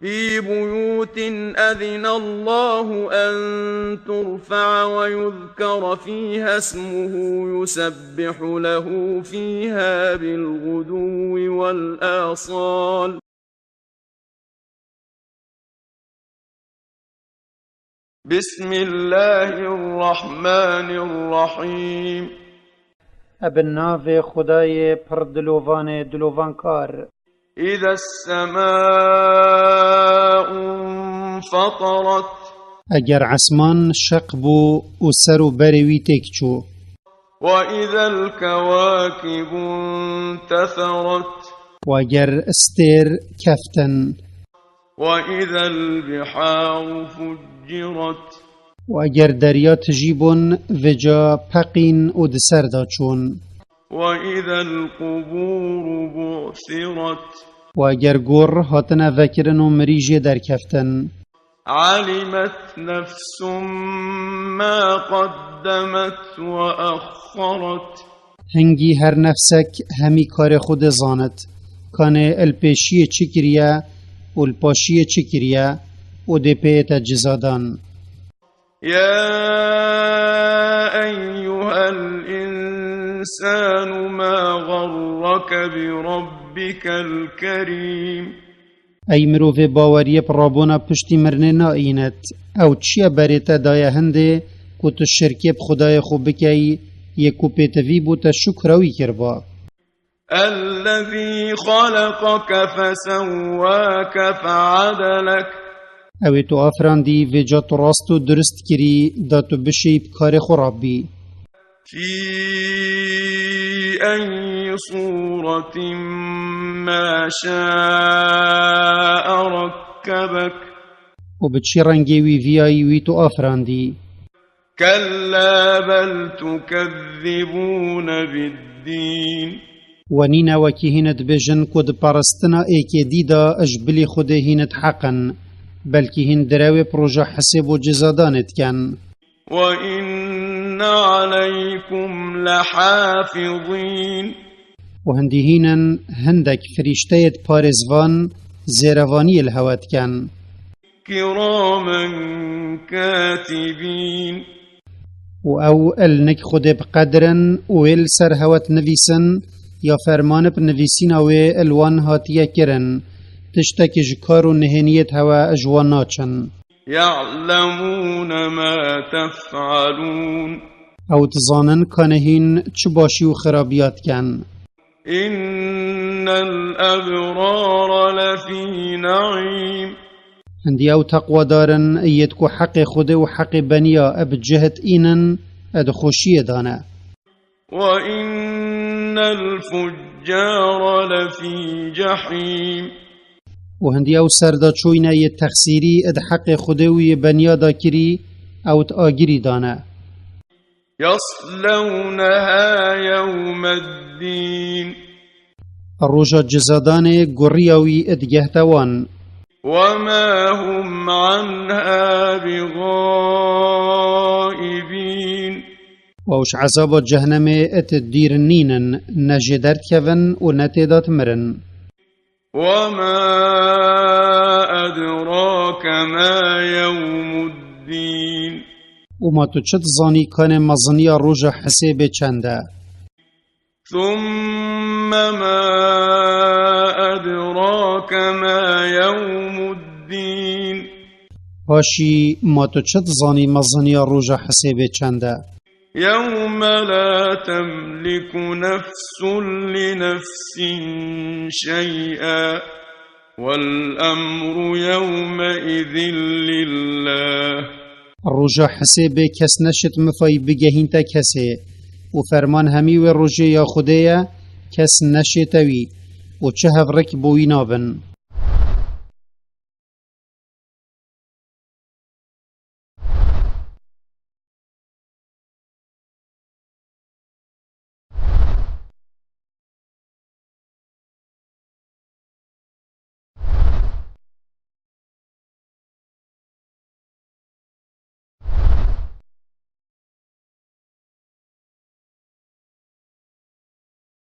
في بيوت أذن الله أن ترفع ويذكر فيها اسمه يسبح له فيها بالغدو والآصال. بسم الله الرحمن الرحيم. ابن خدای پر دلوان کار. إذا السماء انفطرت. اگر عسمان شق بو و سر و بروی تکچو. وإذا الكواكب انتثرت. و اگر استیر کفتن. وإذا البحار فجرت. و اگر دریا تجیبون وجا پقین و دسر دا چون. وإذا القبور بعثرت. و اگر گور هاتنا وکرن و مریجی در کفتن. علمت نفس ما قدمت وأخرت. هنگی هر نفسک همی کار خود زاند کانه الپیشی چکریه و الپاشی چکریه و دی پیت جزادان. يا أيها الإنسان ما غرك بربك الكريم. ای مروف باوری پرابونا پشتی مرنه نائینت او چیا بریتا دایا هنده که تو شرکب خدای خوب بکی یکو پیتوی بوتا شکروی کربا. الذي خلقك فسواك فعدلك. اوی تو آفراندی و جا تو راست و درست کری دا تو بشیب کار خرابی. في أي صورة ما شاء ركبك. و بچی رنگی وی ویایی وی تو آفراندی. كلا بل تكذبون بالدين. و نینا وکی هینت بجن کد پرستنا ایک دیدا اجبلی خود هینت حقن بلکه هین دراوی پروژه حساب و جزادانت کن. وإن عليكم لحافظين. و هندی هینن هندک فرشتهت پارزوان زیروانی الهوات کن. كراما كاتبين. و او النک خود بقدرن و ال سر هوات نویسن یا فرمان بنویسین او الوان هاتیه کرن تشتک جکار و نهنیت هوا اجوان ناچن. يعلمون ما تفعلون. او تزانن کانهین چه باشی و خرابیات کن. إن الأبرار لفي نعيم. هندی او تقوى دارن ایدکو حق خود و حق بنیا اب جهت اینن اد خوشی دانه. وإن الفجار لفي جحيم. و هندی او سردا چوینه ی تخسیری اد حق خود و ی بنیا دا کری او تآگیری دانه. يصلونها يوم الدين. الروجا جزادان گریاوی ادگهتوان. وما هم عنها بغائبين. ووش عذاب جهنم اتدير نينن نجدرت كفن ونتدات مرن. وما أدراك ما يوم الدين. وما تشت زاني كان مزنيا روجا حساب چنده. ثم ما أدراك ما يوم الدين. هاشي ما تشت زاني مزنيا روجا حساب چنده. يوم لا تملك نفس لنفس شيئا والأمر يومئذ لله. الروجا حساب كس نشت مفاي بگهين تا كسي و فرمان همي و روجا يا خدايا كس نشتوي و چه هفرك بوي نابن.